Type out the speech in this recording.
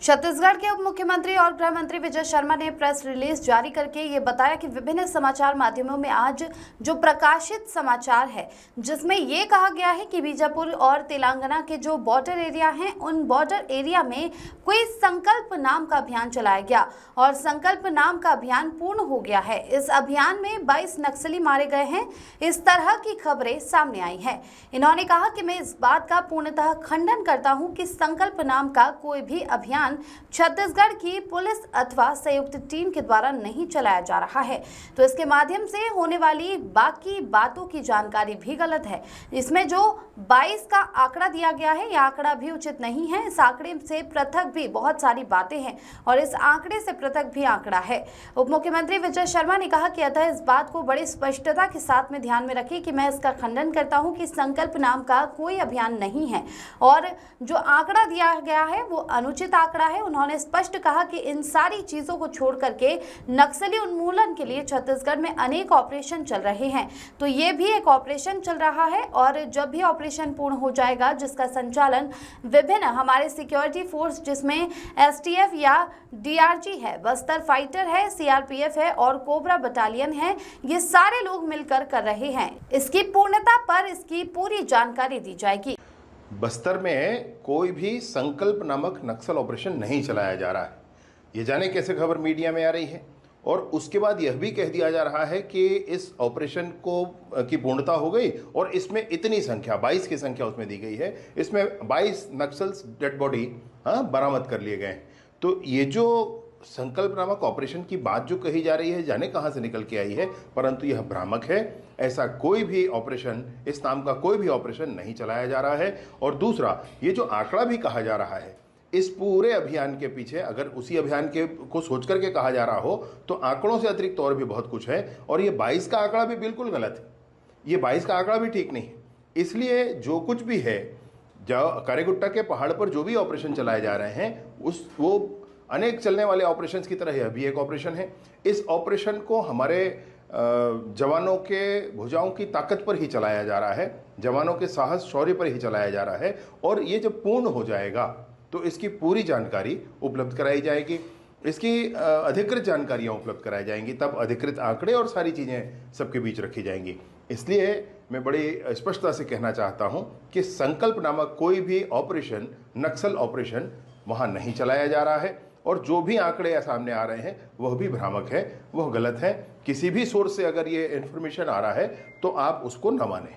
छत्तीसगढ़ के उप मुख्यमंत्री और गृह मंत्री विजय शर्मा ने प्रेस रिलीज जारी करके ये बताया कि विभिन्न समाचार माध्यमों में आज जो प्रकाशित समाचार है जिसमें ये कहा गया है कि बीजापुर और तेलंगाना के जो बॉर्डर एरिया हैं उन बॉर्डर एरिया में कोई संकल्प नाम का अभियान चलाया गया और संकल्प नाम का अभियान पूर्ण हो गया है। इस अभियान में 22 नक्सली मारे गए हैं, इस तरह की खबरें सामने आई हैं। इन्होंने कहा कि मैं इस बात का पूर्णतः खंडन करता हूं कि संकल्प नाम का कोई भी अभियान छत्तीसगढ़ की पुलिस अथवा संयुक्त टीम के द्वारा नहीं चलाया जा रहा है, तो इसके माध्यम से होने वाली बाकी बातों की जानकारी भी गलत है। इसमें जो 22 का आंकड़ा दिया गया है, यह आंकड़ा भी उचित नहीं है। इस आंकड़े से पृथक भी बहुत सारी बातें हैं और इस आंकड़े से पृथक भी आंकड़ा है। उप मुख्यमंत्री विजय शर्मा ने कहा कि अतः इस बात को बड़ी स्पष्टता के साथ में ध्यान में रखें कि मैं इसका खंडन करता हूं कि संकल्प नाम का कोई अभियान नहीं है और जो आंकड़ा दिया गया है वो अनुचित आंकड़ा है। उन्होंने स्पष्ट कहा कि इन सारी चीजों को छोड़ करके नक्सली उन्मूलन के लिए छत्तीसगढ़ में अनेक ऑपरेशन चल रहे हैं, तो ये भी एक ऑपरेशन चल रहा है और जब भी ऑपरेशन पूर्ण हो जाएगा जिसका संचालन विभिन्न हमारे सिक्योरिटी फोर्स जिसमें एसटीएफ या डीआरजी है, बस्तर फाइटर है, सीआरपीएफ है और कोबरा बटालियन है, ये सारे लोग मिलकर कर रहे हैं। इसकी पूर्णता पर इसकी पूरी जानकारी दी जाएगी। बस्तर में कोई भी संकल्प नामक नक्सल ऑपरेशन नहीं चलाया जा रहा है। ये जाने कैसे खबर मीडिया में आ रही है और उसके बाद यह भी कह दिया जा रहा है कि इस ऑपरेशन को की पूर्णता हो गई और इसमें इतनी संख्या 22 की संख्या उसमें दी गई है, इसमें 22 नक्सल्स डेड बॉडी बरामद कर लिए गए। तो ये जो संकल्प नामक ऑपरेशन की बात जो कही जा रही है, जाने कहां से निकल के आई है, परंतु यह भ्रामक है। ऐसा कोई भी ऑपरेशन, इस नाम का कोई भी ऑपरेशन नहीं चलाया जा रहा है। और दूसरा, ये जो आंकड़ा भी कहा जा रहा है, इस पूरे अभियान के पीछे अगर उसी अभियान के को सोच करके कहा जा रहा हो तो आंकड़ों से अतिरिक्त और भी बहुत कुछ है और ये 22 का आंकड़ा भी बिल्कुल गलत है। ये 22 का आंकड़ा भी ठीक नहीं है। इसलिए जो कुछ भी है, जो कारेगुट्टा के पहाड़ पर जो भी ऑपरेशन चलाए जा रहे हैं वो अनेक चलने वाले ऑपरेशंस की तरह यह भी एक ऑपरेशन है। इस ऑपरेशन को हमारे जवानों के भुजाओं की ताकत पर ही चलाया जा रहा है, जवानों के साहस शौर्य पर ही चलाया जा रहा है और ये जब पूर्ण हो जाएगा तो इसकी पूरी जानकारी उपलब्ध कराई जाएगी, इसकी अधिकृत जानकारियाँ उपलब्ध कराई जाएंगी, तब अधिकृत आंकड़े और सारी चीज़ें सबके बीच रखी जाएंगी। इसलिए मैं बड़ी स्पष्टता से कहना चाहता हूँ कि संकल्प नामक कोई भी ऑपरेशन, नक्सल ऑपरेशन वहाँ नहीं चलाया जा रहा है और जो भी आंकड़े सामने आ रहे हैं वह भी भ्रामक है, वह गलत है। किसी भी सोर्स से अगर ये इन्फॉर्मेशन आ रहा है तो आप उसको न मानें।